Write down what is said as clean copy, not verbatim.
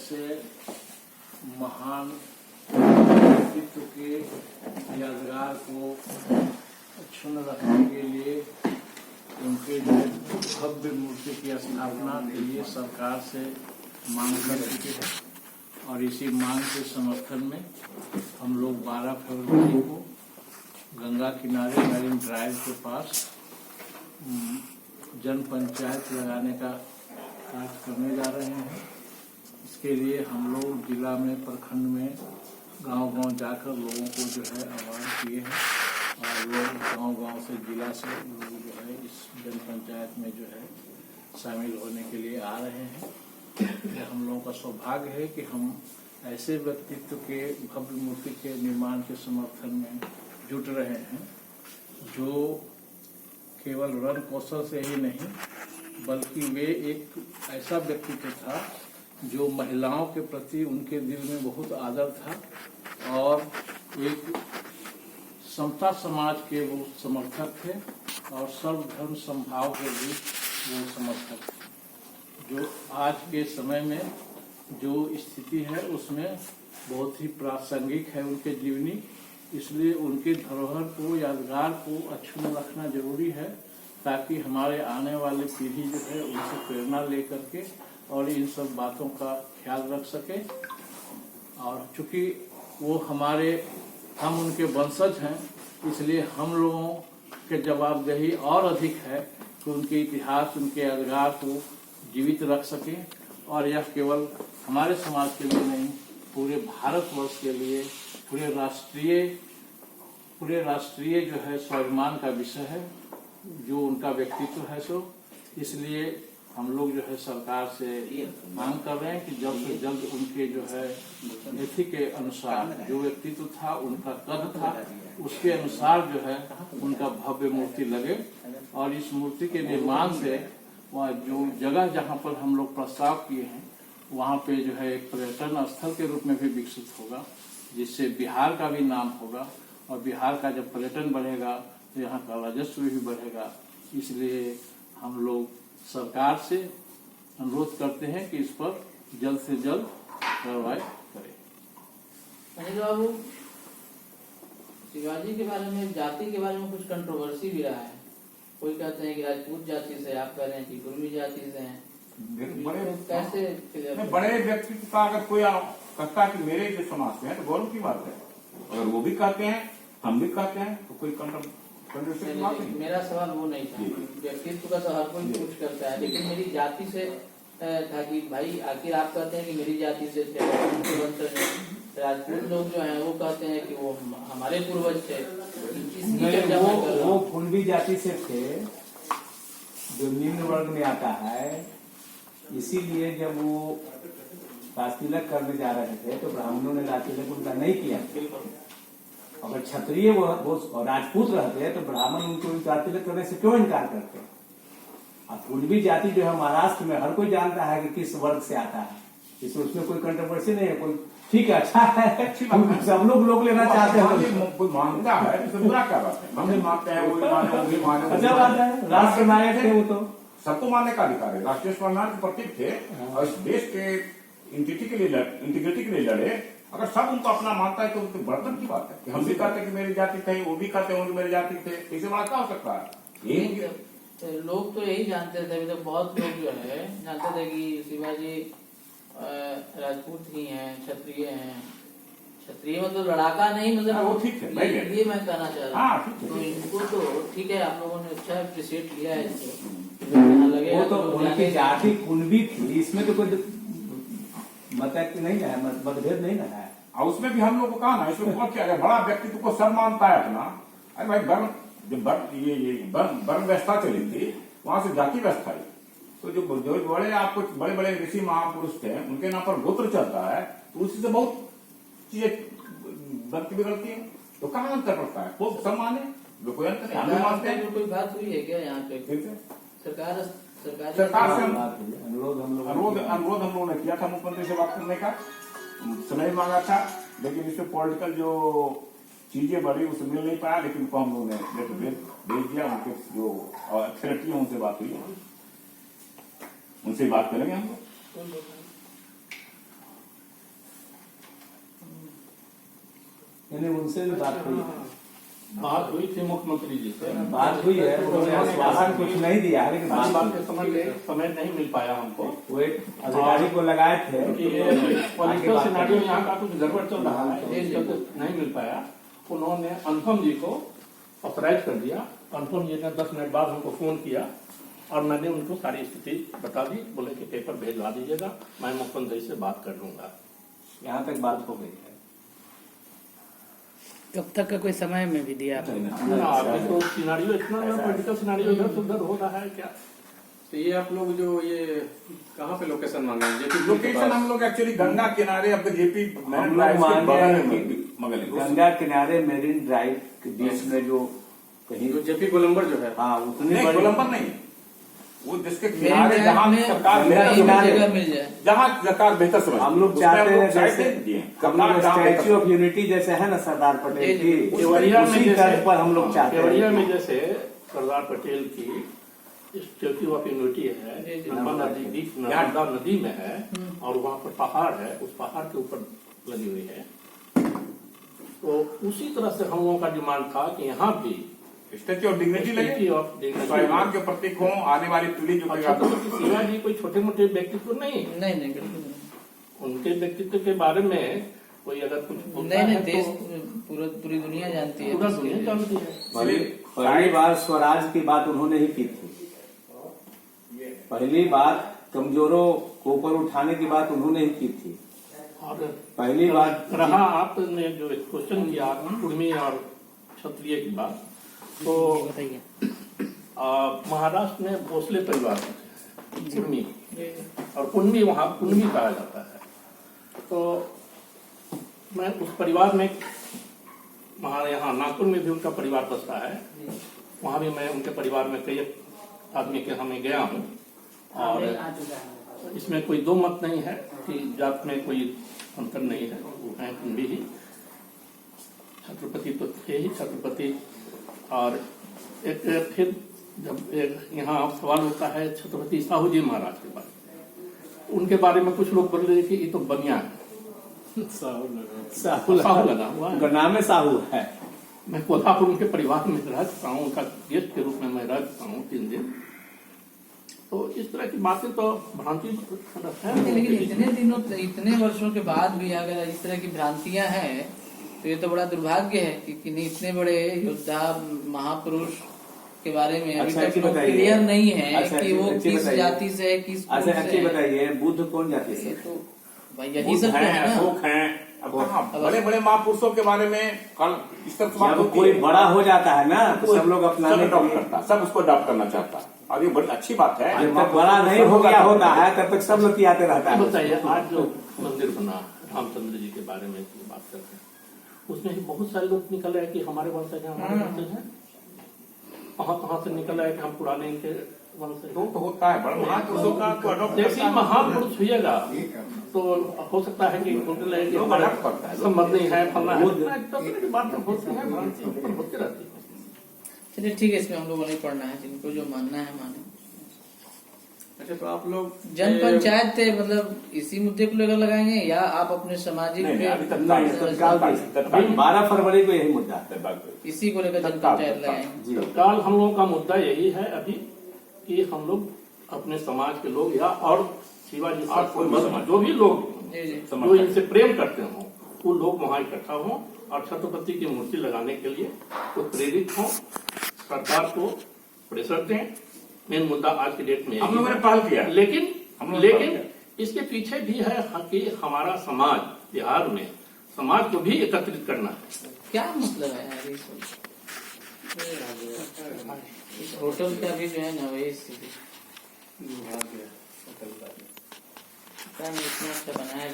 ऐसे महान व्यक्तित्व के यादगार को अक्षुण्ण रखने के लिए उनके जो भव्य मूर्ति की स्थापना के लिए सरकार से मांग कर चुके हैं और इसी मांग के समर्थन में हम लोग 12 फरवरी को गंगा किनारे मरीन ड्राइव के पास जन पंचायत लगाने का कार्य करने जा रहे हैं। इसके लिए हम लोग जिला में प्रखंड में गांव-गांव जाकर लोगों को जो है आह्वान किए हैं और लोग गांव-गांव से जिला से लोग जो है इस जन पंचायत में जो है शामिल होने के लिए आ रहे हैं। यह हम लोगों का सौभाग्य है कि हम ऐसे व्यक्तित्व के भव्य मूर्ति के निर्माण के समर्थन में जुट रहे हैं जो केवल रण कौशल से ही नहीं बल्कि वे एक ऐसा व्यक्तित्व था जो महिलाओं के प्रति उनके दिल में बहुत आदर था और एक समता समाज के वो समर्थक थे और सर्वधर्म समभाव के भी वो समर्थक थे। जो आज के समय में जो स्थिति है उसमें बहुत ही प्रासंगिक है उनके जीवनी, इसलिए उनके धरोहर को यादगार को अक्षुण्ण रखना जरूरी है ताकि हमारे आने वाली पीढ़ी जो है उनसे प्रेरणा लेकर के और इन सब बातों का ख्याल रख सके। और चूंकि वो हम उनके वंशज हैं इसलिए हम लोगों के जवाबदेही और अधिक है कि उनके इतिहास उनके यादगार को जीवित रख सके और यह केवल हमारे समाज के लिए नहीं पूरे भारतवर्ष के लिए पूरे राष्ट्रीय जो है स्वाभिमान का विषय है जो उनका व्यक्तित्व है। सो इसलिए हम लोग जो है सरकार से मांग कर रहे हैं कि जल्द से जल्द उनके जो है नीति के अनुसार जो व्यक्तित्व था उनका कद था उसके अनुसार जो है उनका भव्य मूर्ति लगे और इस मूर्ति के निर्माण से वह जो जगह जहाँ पर हम लोग प्रस्ताव किए हैं वहाँ पे जो है एक पर्यटन स्थल के रूप में भी विकसित होगा जिससे बिहार का भी नाम होगा और बिहार का जब पर्यटन बढ़ेगा तो यहाँ का राजस्व भी बढ़ेगा। इसलिए हम लोग सरकार से अनुरोध करते हैं कि इस पर जल्द से जल्द कार्रवाई करें। अनिल बाबू, शिवाजी के बारे में जाति के बारे में कुछ कंट्रोवर्सी भी रहा है। कोई कहते हैं कि राजपूत जाति से, आप कह रहे हैं कि कुर्मी जाति से हैं। कैसे बड़े व्यक्तित्व का अगर कोई कहता है कि मेरे जो समाज से है तो गौरव की बात है, अगर वो भी कहते हैं हम भी कहते हैं तो कोई कंट्रोवर्सी की बात नहीं। मेरा सवाल वो नहीं था, व्यक्तित्व का तो हर कोई कुछ करता है, लेकिन मेरी जाति से था कि भाई आखिर आप कहते हैं कि मेरी जाति से थे, राजपूत लोग जो हैं वो कहते हैं कि वो हमारे पूर्वज थे। वो कुणबी जाति से थे जो निम्न वर्ग में आता है, इसीलिए जब वो राजतिलक करने जा रहे थे तो ब्राह्मणों ने राजतिलक उनका नहीं किया। अगर क्षत्रिय वो राजपूत रहते तो ब्राह्मण उनको राजतिलक करने से क्यों इनकार करते। अब कुणबी जाति जो है महाराष्ट्र में हर कोई जानता है कि किस वर्ग से आता है, इसमें उसमें कोई कंट्रोवर्सी नहीं है। कोई ठीक है, अच्छा है, सब लोग लेना चाहते हैं। कोई मानता है तो बुरा क्या बात है, हम भी मानते हैं, वो माने अच्छा बात है। राष्ट्र नायक थे वो तो सबको मानने का अधिकार है, राष्ट्रीय स्वाभिमान के प्रतीक थे और इस देश के इंटीग्रिटी के लिए लड़े। अगर सब उनको अपना मानता है तो उनकी बर्तन की बात है कि हम भी कहते कि मेरी जाति थे, वो भी कहते हैं मेरी जाति थे, इसे बड़ा क्या हो सकता है। लोग तो यही जानते थे, तो बहुत लोग जो है जानते थे कि शिवाजी राजपूत ही हैं, क्षत्रिय हैं। क्षत्रिय मतलब लड़ाका नहीं, मतलब वो ठीक है, ये मैं कहना चाह रहा हूँ। तो इनको तो ठीक है, आप लोगों ने अच्छा अप्रिशिएट किया है इसको। वो तो उनकी जाति कुणबी थी, इसमें तो कोई मतभेद नहीं है, मतभेद नहीं है। और उसमें भी हम लोग को कहा ना, इसमें बहुत क्या है, बड़ा व्यक्तित्व को सब मानता है अपना। अरे भाई वर्ण व्यवस्था चली थी, वहां से जाति व्यवस्था आई, तो जो बड़े आपको बड़े बड़े ऋषि महापुरुष थे उनके नाम पर गोत्र चलता है तो उसी से बहुत चीजें बनती बिगड़ती है। तो कहाँ अंतर पड़ता है, वो सब माने जो कोई अंतर नहीं, हम मानते हैं। कोई बात हुई है क्या यहाँ पे सरकार से अनुरोध हम लोगों ने किया था मुख्यमंत्री से बात करने का, समय मांगा था, लेकिन इसमें पॉलिटिकल जो चीजें बढ़ी उसे मिल नहीं पाया, लेकिन उनको हम लोगों ने लेटर भेज दिया। उनके जो अथॉरिटी है उनसे बात हुई, उनसे बात करेंगे हम लोग। यानी उनसे भी बात हुई है। बात हुई थी मुख्यमंत्री जी से। बात हुई है, उन्होंने आश्वासन कुछ नहीं दिया है, लेकिन बात बात के समय नहीं मिल पाया हमको। वो एक अधिकारी को लगाए थे कि ये पॉलिटिकल सिनेरियो यहाँ का कुछ गड़बड़ चल रहा है, इस चलते नहीं मिल पाया। उन्होंने अनुपम जी को ऑथराइज कर दिया। अनुपम जी ने 10 मिनट बाद हमको फोन किया और मैंने उनको सारी स्थिति बता दी। बोले कि पेपर भेजवा दीजिएगा, मैं मुख्यमंत्री से बात कर लूंगा। यहाँ तक बात हो गई है। कब तक का कोई समय में भी दिया आपने? अभी तो सिनारियो इतना पॉलिटिकल सिनारियो इधर से उधर हो रहा है क्या। तो ये आप लोग जो ये कहाँ पे लोकेशन मांगे हैं? जेपी लोकेशन हम लोग एक्चुअली गंगा किनारे अब जेपी हम लोग मांगे हैं कि मगल गंगा किनारे मेरीन ड्राइव के बीच में जो कहीं जो जेपी गोलंबर जो है, हाँ उतनी नहीं बड़ी गोलंबर नहीं, वो जिसके मेन किनारे ड्राइव जहाँ में सरकार गंगा बेहतर किनारे जगह मिल जाए। जहाँ सरकार बेहतर समझ हम लोग चाहते हैं जैसे हम लोग स्टैच्यू ऑफ यूनिटी जैसे है ना सरदार पटेल की, केवड़िया में उसी जैसे तर्ज पर हम लोग चाहते केवड़िया में हैं। जैसे सरदार पटेल की स्टैच्यू ऑफ यूनिटी है, नर्मदा नदी बीच नर्मदा नदी में है और वहाँ पर पहाड़ है, उस पहाड़ के ऊपर लगी हुई है। तो उसी तरह से हम लोगों का डिमांड था कि यहाँ भी स्टैच्यू ऑफ डिग्निटी लगे, स्टैच्यू ऑफ डिग्निटी स्वाभिमान के प्रतीक हो, आने वाली पीढ़ी जो और छत्रपति शिवाजी कोई छोटे मोटे व्यक्तित्व नहीं, नहीं बिल्कुल नहीं। उनके व्यक्तित्व के बारे में कोई अगर कुछ बोलता नहीं है देश तो पूरी दुनिया जानती है। पूरा दुनिया जानती है। पहली बार स्वराज की बात उन्होंने ही की थी। पहली बार कमजोरों को ऊपर उठाने की बात उन्होंने ही की थी। और पहली बार रहा आपने जो क्वेश्चन किया कुर्मी और क्षत्रिय की बात, तो महाराष्ट्र में भोसले परिवार में कुर्मी और कुणबी, वहाँ कुणबी कहा जाता है। तो मैं उस परिवार में, हमारे यहाँ नागपुर में भी उनका परिवार बसता है, वहाँ भी मैं उनके परिवार में कई आदमी के हमें गया हूँ। और इसमें कोई दो मत नहीं है कि जात में कोई अंतर नहीं है, वो है कुणबी ही। छत्रपति तो थे ही छत्रपति। और एक फिर जब यहाँ सवाल होता है छत्रपति साहू जी महाराज के बारे में, उनके बारे में कुछ लोग बोल रहे थे कि ये तो बनिया है, साहू लगा हुआ है, उनका नाम है साहू है। मैं कोल्हापुर उनके परिवार में रह चुका हूँ, उनका गेस्ट के रूप में मैं रह चुका हूँ 3 दिन। तो इस तरह की बातें तो भ्रांति है। लेकिन इतने वर्षों के बाद भी अगर इस तरह की भ्रांतियां हैं तो ये तो बड़ा दुर्भाग्य है कि इतने बड़े योद्धा महापुरुष के बारे में अभी तक क्लियर नहीं है कि वो किस जाति से है, किस अच्छा अच्छी बताइए, बुद्ध कौन जाति से? तो भाई यही सब है ना। अशोक हैं, अब बड़े बड़े महापुरुषों के बारे में कल इस तरह से बात जब होती कोई है, बड़ा हो जाता है ना तो सब लोग अपनाने सब अडॉप्ट करता, सब उसको अडॉप्ट करना चाहता, और ये बड़ी अच्छी बात है। जब तक बड़ा नहीं हो गया होता है तब तक सब लोग की आते रहता है। बताइए, आज जो मंदिर बना रामचंद्र जी के बारे में बात करते हैं, उसमें बहुत सारे लोग निकल रहे हैं कि हमारे वंशज हैं, हमारे वंशज हैं। कहाँ से निकल रहा है कि हम पुराने इनके वंशज। तो होता है बड़ा महापुरुषों का तो अडॉप्ट जैसे महापुरुष हुएगा तो हो सकता है कि संबंध नहीं है, फलना है, बात होती है, भ्रांति होती रहती है। चलिए ठीक है, इसमें हम लोगों को नहीं पढ़ना है, जिनको जो मानना है माने। अच्छा तो आप लोग जन पंचायत थे, मतलब इसी मुद्दे को लेकर लगाएंगे या आप अपने सामाजिक 12 फरवरी को यही मुद्दा है, इसी को लेकर जन पंचायत लगाएंगे? तत्काल हम लोगों का मुद्दा यही है अभी कि हम लोग अपने समाज के लोग या और शिवाजी से जो भी लोग जो इनसे प्रेम करते हों वो लोग वहाँ इकट्ठा हों और छत्रपति की मूर्ति लगाने के लिए वो प्रेरित हों, सरकार को प्रेशर दें। मेन मुद्दा आज की डेट में हम लोगों ने पहल किया, लेकिन इसके पीछे भी है कि हमारा समाज बिहार में समाज को भी एकत्रित करना है। क्या मतलब है यार इस होटल का भी जो है ना वही स्थिति इतना अच्छा बनाया